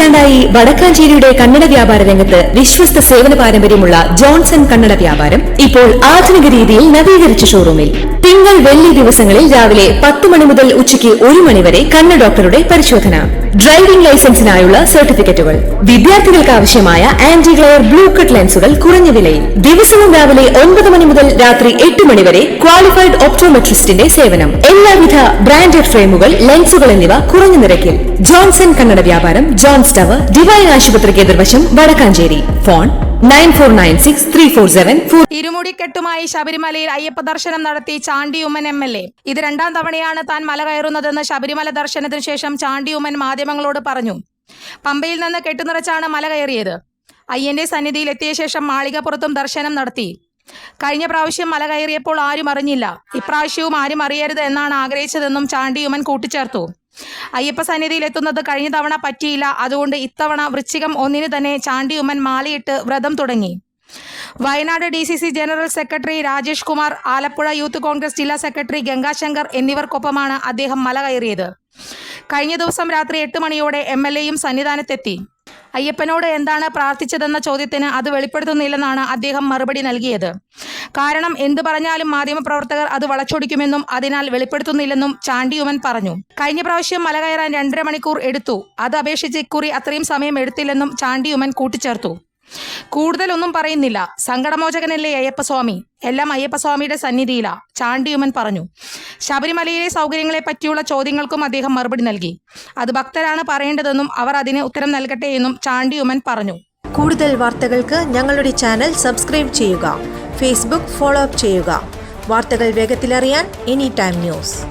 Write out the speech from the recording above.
നൂറ്റാണ്ടായി വടക്കാഞ്ചേരിയുടെ കന്നഡ വ്യാപാര രംഗത്ത് വിശ്വസ്ത സേവന പാരമ്പര്യമുള്ള ജോൺസൺ കന്നഡ വ്യാപാരം ഇപ്പോൾ ആധുനിക രീതിയിൽ നവീകരിച്ച ഷോറൂമിൽ തിങ്കൾ വെള്ളി ദിവസങ്ങളിൽ രാവിലെ 10 മണി മുതൽ ഉച്ചയ്ക്ക് 1 മണി വരെ കണ്ണ് ഡോക്ടറുടെ പരിശോധന, ഡ്രൈവിംഗ് ലൈസൻസിനായുള്ള സർട്ടിഫിക്കറ്റുകൾ, വിദ്യാർത്ഥികൾക്ക് ആവശ്യമായ ആന്റി ഗ്ലെയർ ബ്ലൂ കട്ട് ലെൻസുകൾ കുറഞ്ഞ വിലയിൽ, ദിവസവും രാവിലെ 9 മണി മുതൽ രാത്രി 8 മണി വരെ ക്വാളിഫൈഡ് ഒപ്റ്റോമെട്രിസ്റ്റിന്റെ സേവനം, എല്ലാവിധ ബ്രാൻഡഡ് ഫ്രെയിമുകൾ, ലെൻസുകൾ എന്നിവ കുറഞ്ഞ നിരക്കിൽ. ജോൺസൺ കന്നഡ വ്യാപാരം, ജോൺസ് ടവർ, ഡിവൈൻ ആശുപത്രിക്ക് എതിർവശം, വടക്കാഞ്ചേരി. ഫോൺ 94963474. ഇരുമുടിക്കെട്ടുമായി ശബരിമലയിൽ അയ്യപ്പ ദർശനം നടത്തി ചാണ്ടി ഉമ്മൻ MLA. ഇത് 2ാം തവണയാണ് താൻ മല കയറുന്നതെന്ന് ശബരിമല ദർശനത്തിന് ശേഷം ചാണ്ടി ഉമ്മൻ മാധ്യമങ്ങളോട് പറഞ്ഞു. പമ്പയിൽ നിന്ന് കെട്ടുനിറച്ചാണ് മല കയറിയത്. അയ്യന്റെ സന്നിധിയിൽ എത്തിയ ശേഷം മാളികപ്പുറത്തും ദർശനം നടത്തി. കഴിഞ്ഞ പ്രാവശ്യം മല കയറിയപ്പോൾ ആരും അറിഞ്ഞില്ല. ഇപ്രാവശ്യവും ആരും അറിയരുത് എന്നാണ് ആഗ്രഹിച്ചതെന്നും ചാണ്ടി ഉമ്മൻ കൂട്ടിച്ചേർത്തു. അയ്യപ്പ സന്നിധിയിൽ എത്തുന്നത് കഴിഞ്ഞ തവണ പറ്റിയില്ല. അതുകൊണ്ട് ഇത്തവണ വൃശ്ചികം 1 തന്നെ ചാണ്ടി ഉമ്മൻ മാലയിട്ട് വ്രതം തുടങ്ങി. Wayanad DCC general secretary Rajesh Kumar, Alappuzha youth Congress ജില്ലാ സെക്രട്ടറി ഗംഗാശങ്കർ എന്നിവർക്കൊപ്പമാണ് അദ്ദേഹം മല കയറിയത്. കഴിഞ്ഞ ദിവസം രാത്രി 8 മണിയോടെ MLAയും സന്നിധാനത്തെത്തി. അയ്യപ്പനോട് എന്താണ് പ്രാർത്ഥിച്ചതെന്ന ചോദ്യത്തിന് അത് വെളിപ്പെടുത്തുന്നില്ലെന്നാണ് അദ്ദേഹം മറുപടി നൽകിയത്. കാരണം എന്തു പറഞ്ഞാലും മാധ്യമപ്രവർത്തകർ അത് വളച്ചൊടിക്കുമെന്നും അതിനാൽ വെളിപ്പെടുത്തുന്നില്ലെന്നും ചാണ്ടി ഉമ്മൻ പറഞ്ഞു. കഴിഞ്ഞ പ്രാവശ്യം മല കയറാൻ 2.5 മണിക്കൂർ എടുത്തു. അത് അപേക്ഷിച്ച് ഇക്കുറി അത്രയും സമയം എടുത്തില്ലെന്നും ചാണ്ടി ഉമ്മൻ കൂട്ടിച്ചേർത്തു. കൂടുതലൊന്നും പറയുന്നില്ല. സങ്കടമോചകനല്ലേ അയ്യപ്പസ്വാമി, എല്ലാം അയ്യപ്പസ്വാമിയുടെ സന്നിധിയിലാ, ചാണ്ടി ഉമ്മൻ പറഞ്ഞു. ശബരിമലയിലെ സൗകര്യങ്ങളെ പറ്റിയുള്ള ചോദ്യങ്ങൾക്കും അദ്ദേഹം മറുപടി നൽകി. അത് ഭക്തരാണ് പറയേണ്ടതെന്നും അവർ അതിന് ഉത്തരം നൽകട്ടെ എന്നും ചാണ്ടി ഉമ്മൻ പറഞ്ഞു. കൂടുതൽ വാർത്തകൾക്ക് ഞങ്ങളുടെ ചാനൽ സബ്സ്ക്രൈബ് ചെയ്യുക. ഫേസ്ബുക്ക് ഫോളോ അപ്പ് ചെയ്യുക. വാർത്തകൾ വേഗത്തിലറിയാൻ Anytime News.